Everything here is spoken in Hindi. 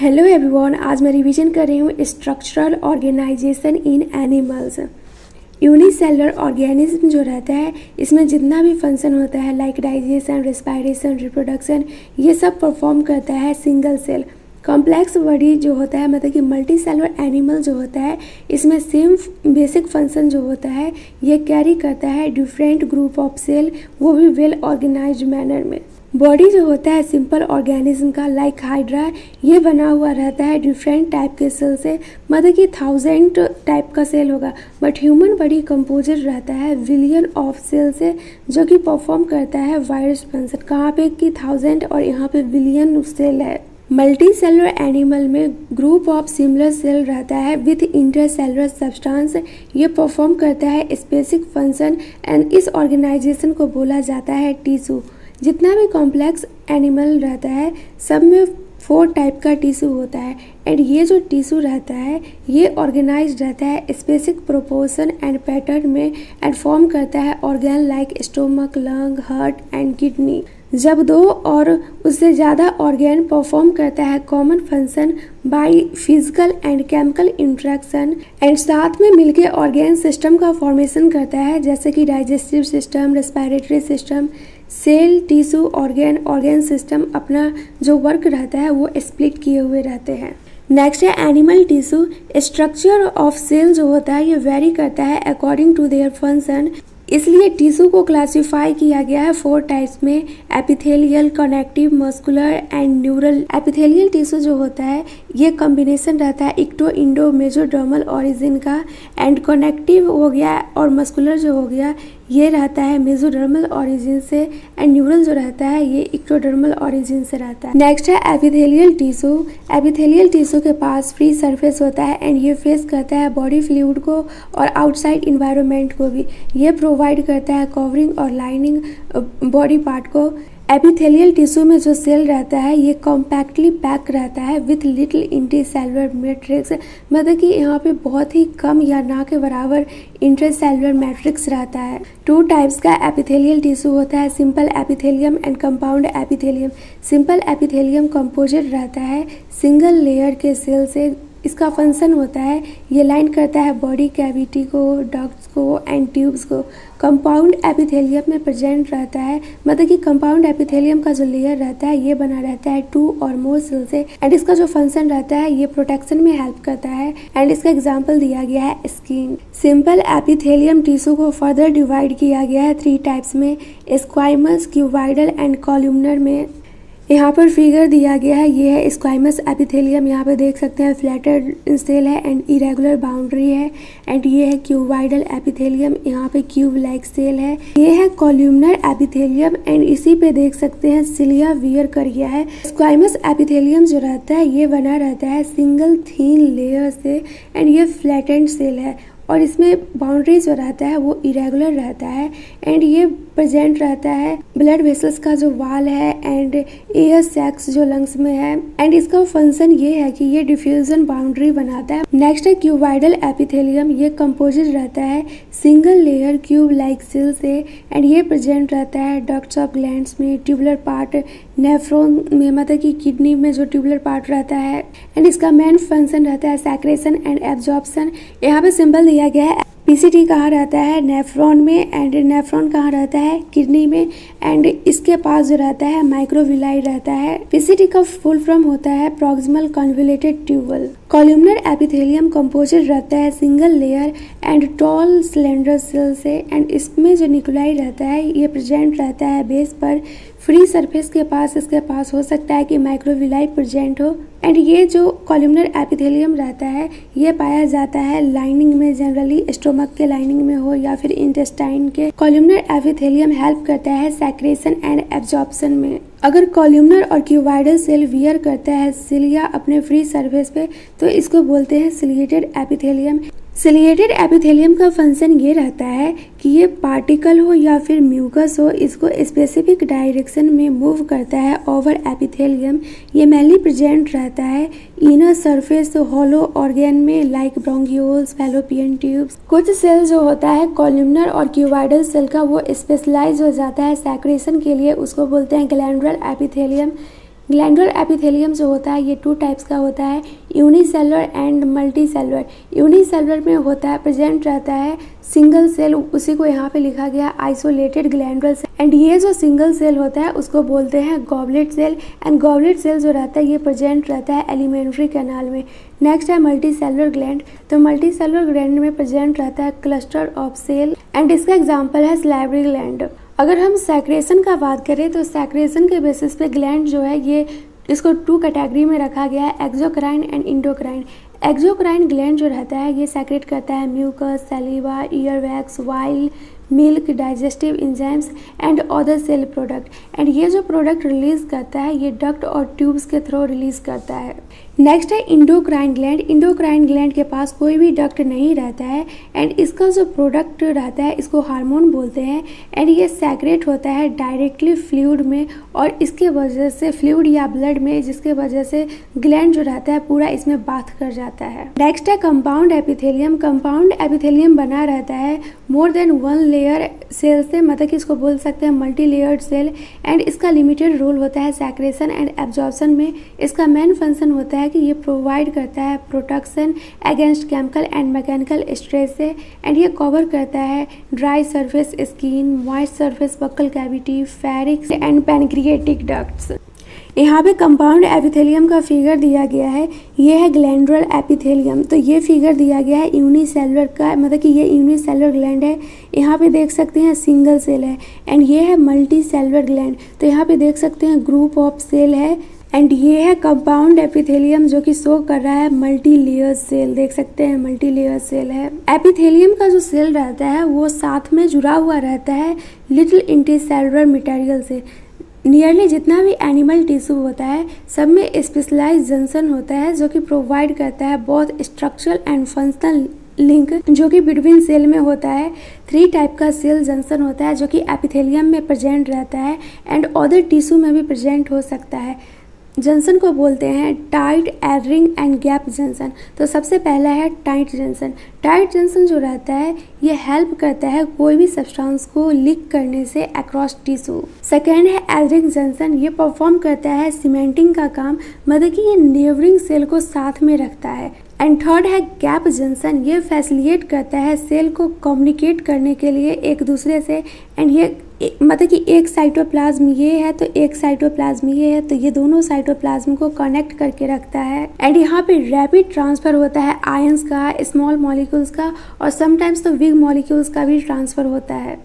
हेलो एवरीवन, आज मैं रिवीजन कर रही हूँ स्ट्रक्चरल ऑर्गेनाइजेशन इन एनिमल्स। यूनिसेलुलर ऑर्गेनिज्म जो रहता है इसमें जितना भी फंक्शन होता है लाइक डाइजेशन, रेस्पिरेशन, रिप्रोडक्शन, ये सब परफॉर्म करता है सिंगल सेल। कॉम्प्लेक्स बॉडी जो होता है मतलब कि मल्टी सेलुलर एनिमल जो होता है इसमें सेम बेसिक फंक्शन जो होता है ये कैरी करता है डिफरेंट ग्रुप ऑफ सेल, वो भी वेल ऑर्गेनाइज्ड मैनर में। बॉडी जो होता है सिंपल ऑर्गेनिज्म का लाइक हाइड्रा, ये बना हुआ रहता है डिफरेंट टाइप के सेल से, मतलब कि 1000 टाइप का सेल होगा। बट ह्यूमन बॉडी कंपोजिट रहता है बिलियन ऑफ सेल से, जो कि परफॉर्म करता है वायरस फंक्शन। कहाँ पे कि 1000 और यहाँ पे बिलियन सेल है। मल्टी सेलुलर एनिमल में ग्रुप ऑफ सिमिलर सेल रहता है विथ इंटरसेलुलर सब्सटेंस, ये परफॉर्म करता है स्पेसिफिक फंक्शन एंड इस ऑर्गेनाइजेशन को बोला जाता है टिश्यू। जितना भी कॉम्प्लेक्स एनिमल रहता है सब में 4 टाइप का टिश्यू होता है एंड ये जो टिश्यू रहता है ये ऑर्गेनाइज्ड रहता है स्पेसिफिक प्रोपोर्शन एंड पैटर्न में एंड फॉर्म करता है organ like stomach, lung, heart and kidney. जब 2 और उससे ज़्यादा ऑर्गन परफॉर्म करता है common function by physical and chemical interaction and साथ में मिलके ऑर्गन सिस्टम का फॉर्मेशन करता है, जैसे कि digestive system, respiratory system, cell, tissue, organ system अपना जो वर्क रहता है वो स्प्लिट किए हुए रहते हैं। नेक्स्ट है animal tissue. Structure of cell जो होता है ये वेरी करता है अकॉर्डिंग टू देयर फंक्शन, इसलिए टिश्यू को क्लासिफाई किया गया है 4 टाइप्स में, epithelial, connective, muscular and neural. Epithelial tissue जो होता है ये कॉम्बिनेशन रहता है इक्टो इंडो मेसोडर्मल ओरिजिन का, एंड कनेक्टिव हो गया और मस्कुलर जो हो गया ये रहता है मेसोडर्मल ओरिजिन से, एंड न्यूरल जो रहता है ये इक्टोडर्मल ओरिजिन से रहता है। नेक्स्ट है एपिथेलियल टिश्यू। एपिथेलियल टिश्यू के पास फ्री सरफेस होता है एंड ये फेस करता है बॉडी फ्लूइड को और आउटसाइड इन्वायरमेंट को भी, ये प्रोवाइड करता है कवरिंग और लाइनिंग बॉडी पार्ट को। एपिथेलियल टिश्यू में जो सेल रहता है ये कॉम्पैक्टली पैक रहता है विथ लिटिल इंटरसेलुलर मैट्रिक्स, मतलब कि यहाँ पे बहुत ही कम या ना के बराबर इंटरसेलुलर मैट्रिक्स रहता है। 2 टाइप्स का एपिथेलियल टिश्यू होता है, simple epithelium and compound epithelium. Simple epithelium composite रहता है सिंगल लेयर के सेल से, इसका फंक्शन होता है ये लाइन करता है बॉडी कैविटी को, डक्ट्स को एंड ट्यूब्स को। कंपाउंड एपिथेलियम में प्रेजेंट रहता है, मतलब कि कंपाउंड एपिथेलियम का जो लेयर रहता है ये बना रहता है 2 और मोर सेल से, एंड इसका जो फंक्शन रहता है ये प्रोटेक्शन में हेल्प करता है, एंड इसका एग्जांपल दिया गया है स्किन। सिंपल एपिथेलियम टिश्यू को फर्दर डिवाइड किया गया है 3 टाइप्स में, स्क्वाइमस, क्यूबाइडल एंड कॉलमनर में। यहाँ पर फिगर दिया गया है, ये है स्क्वाइमस एपिथेलियम, यहाँ पे देख सकते हैं फ्लैटेड सेल है एंड इरेगुलर बाउंड्री है, एंड ये है क्यूबाइडल एपिथेलियम, यहाँ पे क्यूब लाइक सेल है। ये है कॉलमनर एपिथेलियम एंड इसी पे देख सकते हैं सिलिया वियर कर गया है। स्क्वाइमस एपिथेलियम जो रहता है ये बना रहता है सिंगल थीन लेयर से एंड ये फ्लैटेंड सेल है और इसमें बाउंड्री जो रहता है वो इरेगुलर रहता है, एंड ये प्रेजेंट रहता है ब्लड वेसल्स का जो वाल है एंड एयर सैक्स जो लंग्स में है, एंड इसका फंक्शन ये है कि ये डिफ्यूजन बाउंड्री बनाता है। नेक्स्ट है क्यूबाइडल एपिथेलियम। ये कंपोजिट रहता है single layer cube like cell से, एंड ये प्रेजेंट रहता है डक्ट्स ऑफ ग्लैंड्स में, ट्यूबुलर पार्ट, नेफ्रॉन में, मतलब कि किडनी में जो ट्यूबुलर पार्ट रहता है, एंड इसका मेन फंक्शन रहता है सेक्रेशन एंड एब्जॉर्प्शन। यहाँ पे सिंबल दिया गया है पीसीटी कहाँ रहता है नेफ्रॉन में, एंड नेफ्रॉन कहाँ रहता है किडनी में, एंड इसके पास जो रहता है माइक्रोविलाई रहता है। पीसीटी का फुल फॉर्म होता है proximal convoluted tubule. Columnar epithelium composite रहता है single layer and tall slender cell से, एंड इसमें जो न्यूक्लियाई रहता है ये प्रेजेंट रहता है बेस पर। फ्री सरफेस के पास इसके पास हो सकता है कि माइक्रोविलाई प्रेजेंट हो, एंड ये जो कॉलमनर एपिथेलियम रहता है ये पाया जाता है लाइनिंग में, जनरली स्टोमक के लाइनिंग में हो या फिर इंटेस्टाइन के। कॉलमनर एपिथेलियम हेल्प करता है सेक्रेशन एंड एब्जॉर्प्शन में। अगर कॉलमनर और क्यूबाइडल सेल वियर करता है सिलिया अपने फ्री सरफेस पे तो इसको बोलते हैं सिलिएटेड एपिथेलियम। सिलिएटेड एपिथेलियम का फंक्शन ये रहता है कि ये पार्टिकल हो या फिर म्यूकस हो, इसको स्पेसिफिक डायरेक्शन में मूव करता है ओवर एपिथेलियम। ये मेनली प्रेजेंट रहता है इनर सरफेस हॉलो ऑर्गन में लाइक ब्रोंकियोल्स, फैलोपियन ट्यूब्स। कुछ सेल जो होता है कॉलमनर और क्यूबाइडल सेल का वो स्पेशलाइज हो जाता है सेक्रेशन के लिए, उसको बोलते हैं ग्लैंडुलर एपिथेलियम। ग्लैंडुलर एपिथेलियम जो होता है ये 2 टाइप्स का होता है, यूनिसेलुलर एंड मल्टीसेलुलर। यूनिसेलुलर में होता है प्रेजेंट रहता है सिंगल सेल, उसी को यहाँ पे लिखा गया आइसोलेटेड ग्लैंडुलर सेल, एंड ये जो सिंगल सेल होता है उसको बोलते हैं goblet cell, and goblet cell जो रहता है ये प्रेजेंट रहता है एलिमेंट्री कैनाल में। नेक्स्ट है मल्टीसेलुलर ग्लैंड, तो मल्टीसेलुलर ग्लैंड में प्रेजेंट रहता है क्लस्टर ऑफ सेल, एंड इसका एग्जाम्पल है सलाइवरी ग्लैंड। अगर हम सैक्रेशन का बात करें तो सैक्रेशन के बेसिस पे ग्लैंड जो है ये इसको 2 कैटेगरी में रखा गया है, exocrine and endocrine. Exocrine gland जो रहता है ये सेक्रेट करता है mucus, saliva, ear wax, while milk, digestive enzymes and other cell product, and ये जो प्रोडक्ट रिलीज करता है ये डक्ट और ट्यूब्स के थ्रू रिलीज करता है। नेक्स्ट है इंडोक्राइन ग्लैंड। इंडोक्राइन ग्लैंड के पास कोई भी डक्ट नहीं रहता है, एंड इसका जो प्रोडक्ट रहता है इसको हार्मोन बोलते हैं, एंड ये सेक्रेट होता है डायरेक्टली फ्लूइड में, और इसके वजह से फ्लूइड या ब्लड में, जिसके वजह से ग्लैंड जो रहता है पूरा इसमें बाथ कर जाता है। नेक्स्ट है कंपाउंड एपिथेलियम। कंपाउंड एपिथेलियम बना रहता है मोर देन 1 लेयर सेल से, मतलब कि इसको बोल सकते हैं मल्टी लेयर्ड सेल, एंड इसका लिमिटेड रोल होता है सैक्रेशन एंड एब्जॉर्प्शन में। इसका मेन फंक्शन होता है कि ये प्रोवाइड करता है protection against chemical and mechanical stress से, एंड ये कवर करता है dry surface skin, moist surface buccal cavity, pharynx and pancreatic ducts. यहाँ पे कंपाउंड एपिथेलियम का फिगर दिया गया है, ये है ग्लैंडुलर एपिथेलियम। तो ये फिगर दिया गया है यूनिसेलुलर का, मतलब कि ये यूनिसेलुलर ग्लैंड है। यहाँ पे देख सकते हैं सिंगल सेल है, एंड ये है मल्टी सेलुलर ग्लैंड, तो यहाँ पे देख सकते हैं ग्रुप ऑफ सेल है, एंड ये है कंपाउंड एपिथेलियम जो कि शो कर रहा है मल्टी लेयर सेल, देख सकते हैं मल्टी लेयर सेल है। एपिथेलियम का जो सेल रहता है वो साथ में जुड़ा हुआ रहता है लिटिल इंटीसेलुलर मटेरियल से। नियरली जितना भी एनिमल टिश्यू होता है सब में स्पेशलाइज्ड जंक्शन होता है जो कि प्रोवाइड करता है बहुत स्ट्रक्चरल एंड फंक्शनल लिंक जो कि बिटवीन सेल में होता है। 3 टाइप का सेल जंक्शन होता है जो कि एपिथेलियम में प्रेजेंट रहता है, एंड अदर टिश्यू में भी प्रेजेंट हो सकता है। जंक्शन को बोलते हैं टाइट, एडरिंग एंड गैप जंक्शन। तो सबसे पहला है टाइट जंक्शन। टाइट जंक्शन जो रहता है ये हेल्प करता है कोई भी सब्सटेंस को लीक करने से अक्रॉस टिश्यू। सेकेंड है एडरिंग जंक्शन, ये परफॉर्म करता है सीमेंटिंग का काम, मतलब कि ये नेबरिंग सेल को साथ में रखता है। एंड थर्ड है गैप जंक्शन, ये फैसिलिटेट करता है सेल को कम्युनिकेट करने के लिए एक दूसरे से, एंड ये मतलब कि एक साइटोप्लाज्म ये है तो एक साइटोप्लाज्म ये है, तो ये दोनों साइटोप्लाज्म को कनेक्ट करके रखता है। एंड यहाँ पे रैपिड ट्रांसफर होता है आयंस का, स्मॉल मॉलिक्यूल्स का, और समटाइम्स तो बिग मॉलिक्यूल्स का भी ट्रांसफर होता है।